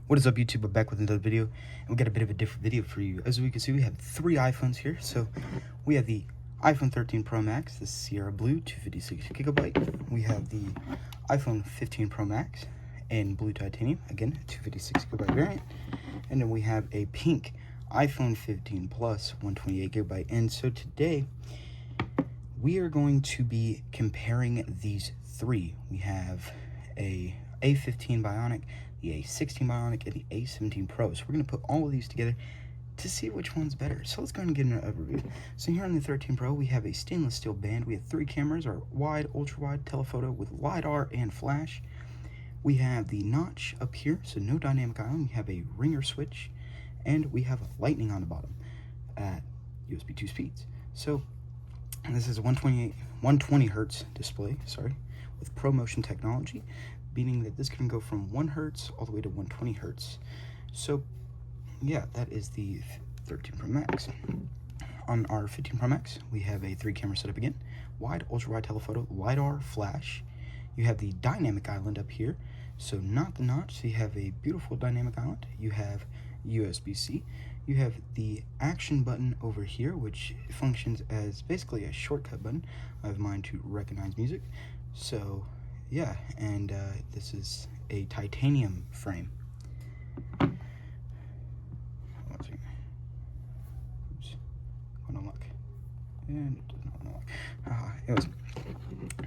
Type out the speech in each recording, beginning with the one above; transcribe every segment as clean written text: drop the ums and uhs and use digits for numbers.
What is up, YouTube? We're back with another video, and we got a bit of a different video for you. As we can see, we have 3 iPhones here. So we have the iPhone 13 Pro Max, the Sierra Blue 256GB. We have the iPhone 15 Pro Max in blue titanium, again, 256GB variant. And then we have a pink iPhone 15 Plus 128GB. And so today, we are going to be comparing these 3. We have a A15 Bionic, the A16 Bionic, and the A17 Pro. So we're going to put all of these together to see which one's better. So let's go ahead and get an overview. So here on the 13 Pro, we have a stainless steel band. We have 3 cameras, our wide, ultra-wide, telephoto with LiDAR and flash. We have the notch up here, so no dynamic island. We have a ringer switch, and we have lightning on the bottom at USB 2 speeds. So this is a 120 hertz display, with ProMotion technology, meaning that this can go from 1 hertz all the way to 120 hertz. So yeah, that is the 13 Pro Max. On our 15 Pro Max, we have a 3 camera setup again, wide, ultra-wide telephoto, LiDAR, flash. You have the dynamic island up here, so not the notch, so you have a beautiful dynamic island. You have USB-C. You have the action button over here, which functions as basically a shortcut button. I have mine to recognize music. So yeah, and this is a titanium frame. Oops, unlock. And it does not unlock. Anyways,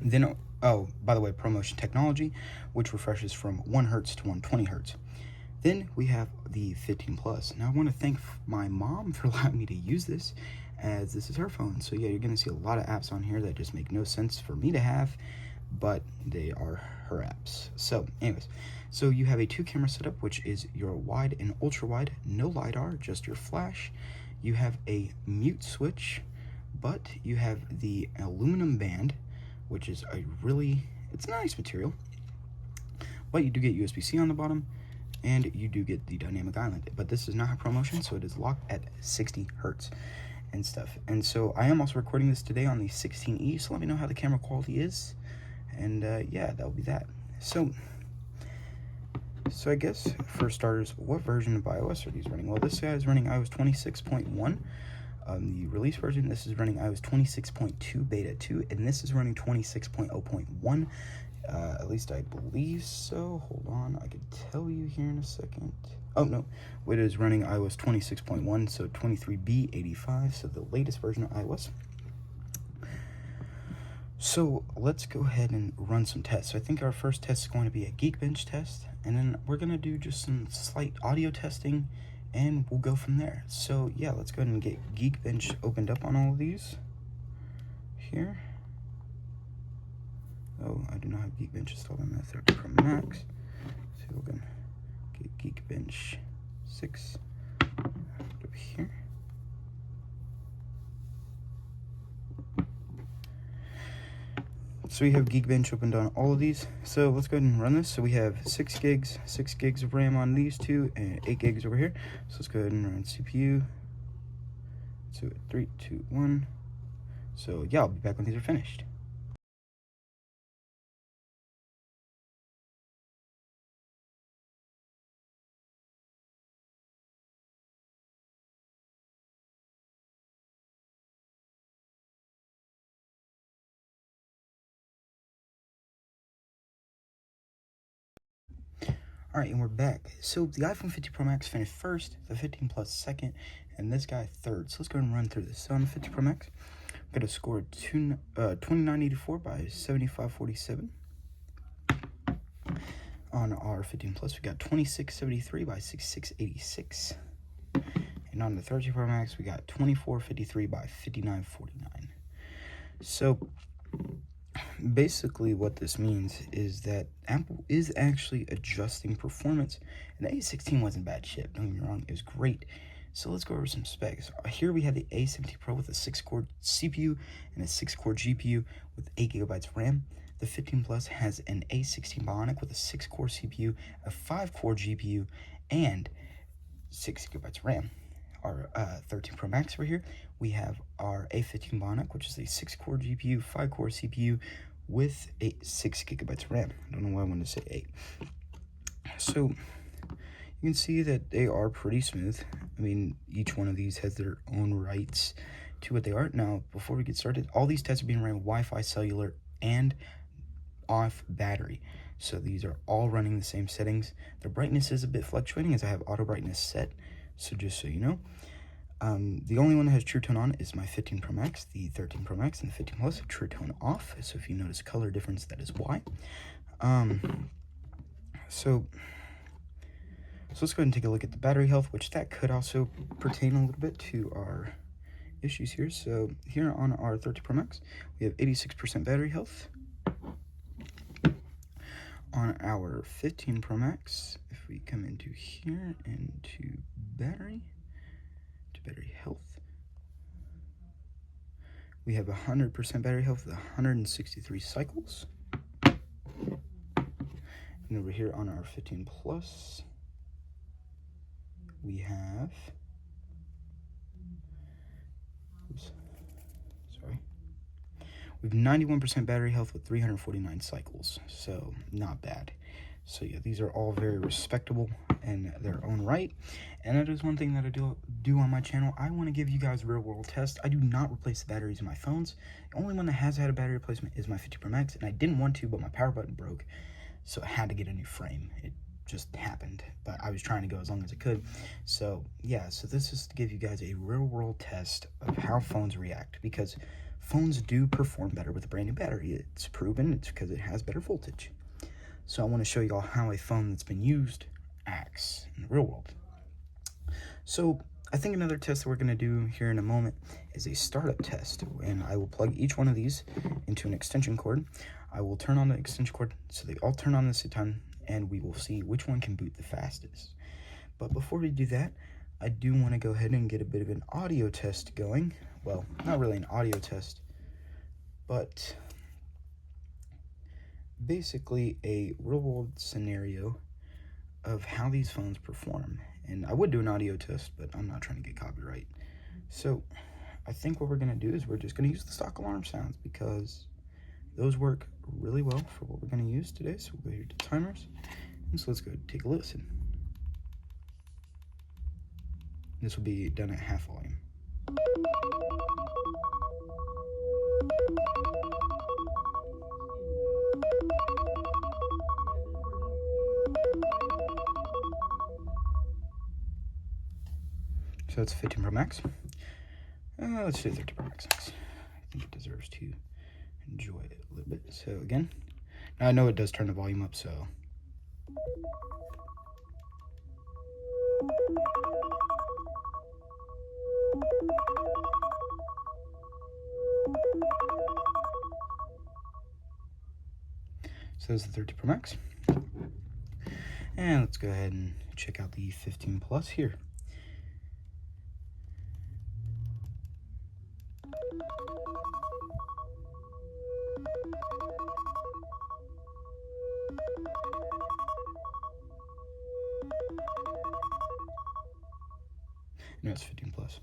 then, oh, by the way, ProMotion technology, which refreshes from 1 hertz to 120 hertz. Then we have the 15 Plus. Now I want to thank my mom for allowing me to use this, as this is her phone. So yeah, you're going to see a lot of apps on here that just make no sense for me to have, but they are her apps. So anyways, so you have a 2 camera setup, which is your wide and ultra wide, no LiDAR, just your flash. You have a mute switch, but you have the aluminum band, which is it's a nice material, but you do get USB-C on the bottom, and you do get the dynamic island, but this does not have ProMotion, so it is locked at 60 hertz and stuff. And so I am also recording this today on the 16E, so let me know how the camera quality is, and yeah, that will be that. So I guess for starters, what version of iOS are these running? Well, this guy is running iOS 26.1. The release version, this is running iOS 26.2 beta 2, and this is running 26.0.1. At least I believe so. Hold on, I could tell you here in a second. Oh no, it is running iOS 26.1, so 23B85, so the latest version of iOS. So let's go ahead and run some tests. So I think our first test is going to be a Geekbench test, and then we're going to do just some slight audio testing, and we'll go from there. So yeah, let's go ahead and get Geekbench opened up on all of these here. Oh, I do not have Geekbench installed on that 13 Pro Max. So we're going to get Geekbench 6 over here. So we have Geekbench opened on all of these. So let's go ahead and run this. So we have 6 gigs of RAM on these 2, and 8 gigs over here. So let's go ahead and run CPU. So 3, 2, 1. So yeah, I'll be back when these are finished. Alright, and we're back. So the iPhone 15 Pro Max finished first, the 15 Plus second, and this guy third. So let's go ahead and run through this. So on the 15 Pro Max, we got a score of 2984 by 7547. On our 15 Plus, we got 2673 by 6686. And on the 13 Pro Max, we got 2453 by 5949. So basically what this means is that Apple is actually adjusting performance, and the A16 wasn't bad shit, don't get me wrong, it was great. So let's go over some specs. Here we have the A17 Pro with a 6-core CPU and a 6-core GPU with 8GB RAM. The 15 Plus has an A16 Bionic with a 6-core CPU, a 5-core GPU, and 6GB RAM. Our 13 Pro Max over here, we have our A15 Bionic, which is a 6-core GPU, 5-core CPU with a 6GB RAM. I don't know why I wanted to say 8. So you You can see that they are pretty smooth. I mean, each one of these has their own rights to what they are. Now, before we get started, all these tests are being ran with Wi-Fi, cellular, and off battery. So these are all running the same settings. The brightness is a bit fluctuating as I have auto brightness set, so just so you know. The only one that has True Tone on is my 15 Pro Max. The 13 Pro Max and the 15 Plus have True Tone off, so if you notice color difference, that is why. So let's go ahead and take a look at the battery health, which that could also pertain a little bit to our issues here. So here on our 13 Pro Max, we have 86% battery health. On our 15 Pro Max, if we come into here, into battery health, we have 100% battery health with 163 cycles. And over here on our 15 Plus, we have, we have 91% battery health with 349 cycles, so not bad. So yeah, these are all very respectable in their own right, and that is one thing that I do on my channel. I want to give you guys real world tests. I do not replace the batteries in my phones. The only one that has had a battery replacement is my 50 Pro Max, and I didn't want to, but my power button broke, so I had to get a new frame. It just happened, but I was trying to go as long as I could. So yeah, so this is to give you guys a real world test of how phones react, because phones do perform better with a brand new battery. It's proven. It's because it has better voltage. So I want to show you all how a phone that's been used acts in the real world. So I think another test that we're going to do here in a moment is a startup test, and I will plug each one of these into an extension cord. I will turn on the extension cord so they all turn on at the same time, and we will see which one can boot the fastest. But before we do that, I do want to go ahead and get a bit of an audio test going. Well, not really an audio test, but basically a real world scenario of how these phones perform. And I would do an audio test, but I'm not trying to get copyright. So I think what we're going to do is we're just going to use the stock alarm sounds, because those work really well for what we're going to use today. So we'll go here to timers, and so let's go take a listen. This will be done at half volume. So that's 15 Pro Max. Let's do 13 Pro Max next. I think it deserves to enjoy it a little bit. So again, now I know it does turn the volume up, so. So that's the 13 Pro Max. And let's go ahead and check out the 15 Plus here. No, it's 15 Plus.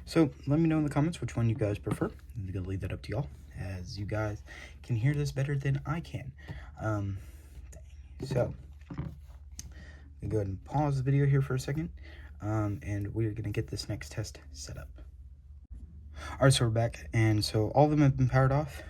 So let me know in the comments which one you guys prefer. I'm gonna leave that up to y'all, as you guys can hear this better than I can. So I'm gonna go ahead and pause the video here for a second, and we're gonna get this next test set up. All right, so we're back, and so all of them have been powered off,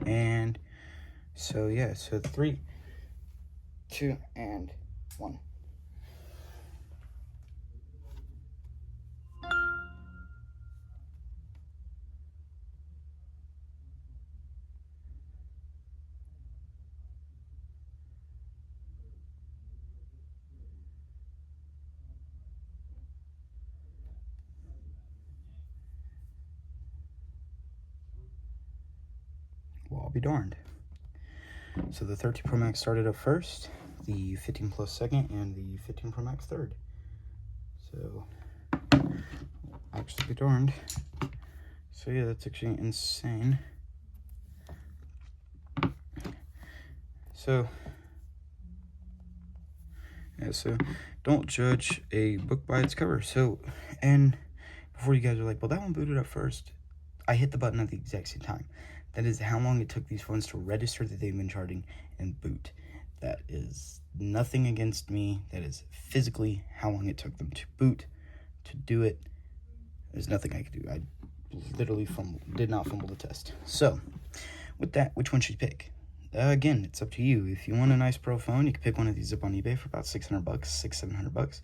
and so yeah, so 3, 2, and 1. Well, I'll be darned. So the 13 Pro Max started up first, the 15 Plus second, and the 15 Pro Max third. So, actually be darned. So yeah, that's actually insane. So, yeah, so don't judge a book by its cover. So, and before you guys are like, well, that one booted up first, I hit the button at the exact same time. That is how long it took these phones to register that they've been charging and boot. That is nothing against me. That is physically how long it took them to boot, to do it. There's nothing I could do. I literally did not fumble the test. So, with that, which one should you pick? Again, it's up to you. If you want a nice pro phone, you can pick one of these up on eBay for about $600, $700.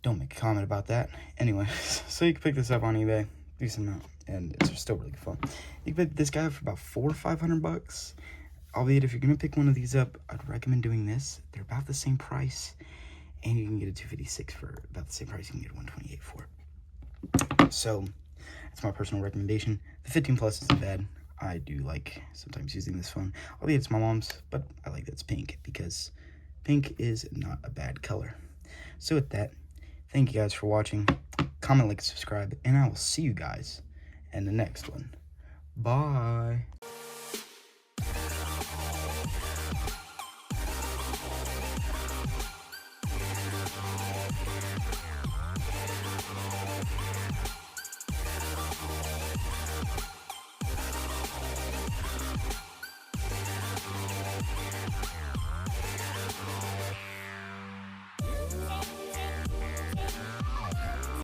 Don't make a comment about that. Anyway, so you can pick this up on eBay, decent amount, and it's still really fun. You can pick this guy up for about $400 or $500. Albeit, if you're gonna pick one of these up, I'd recommend doing this. They're about the same price, and you can get a 256 for about the same price you can get a 128 for. So that's my personal recommendation. The 15 Plus isn't bad. I do like sometimes using this phone, albeit it's my mom's, but I like that it's pink because pink is not a bad color. So with that, thank you guys for watching. Comment, like, subscribe, and I will see you guys in the next one. Bye.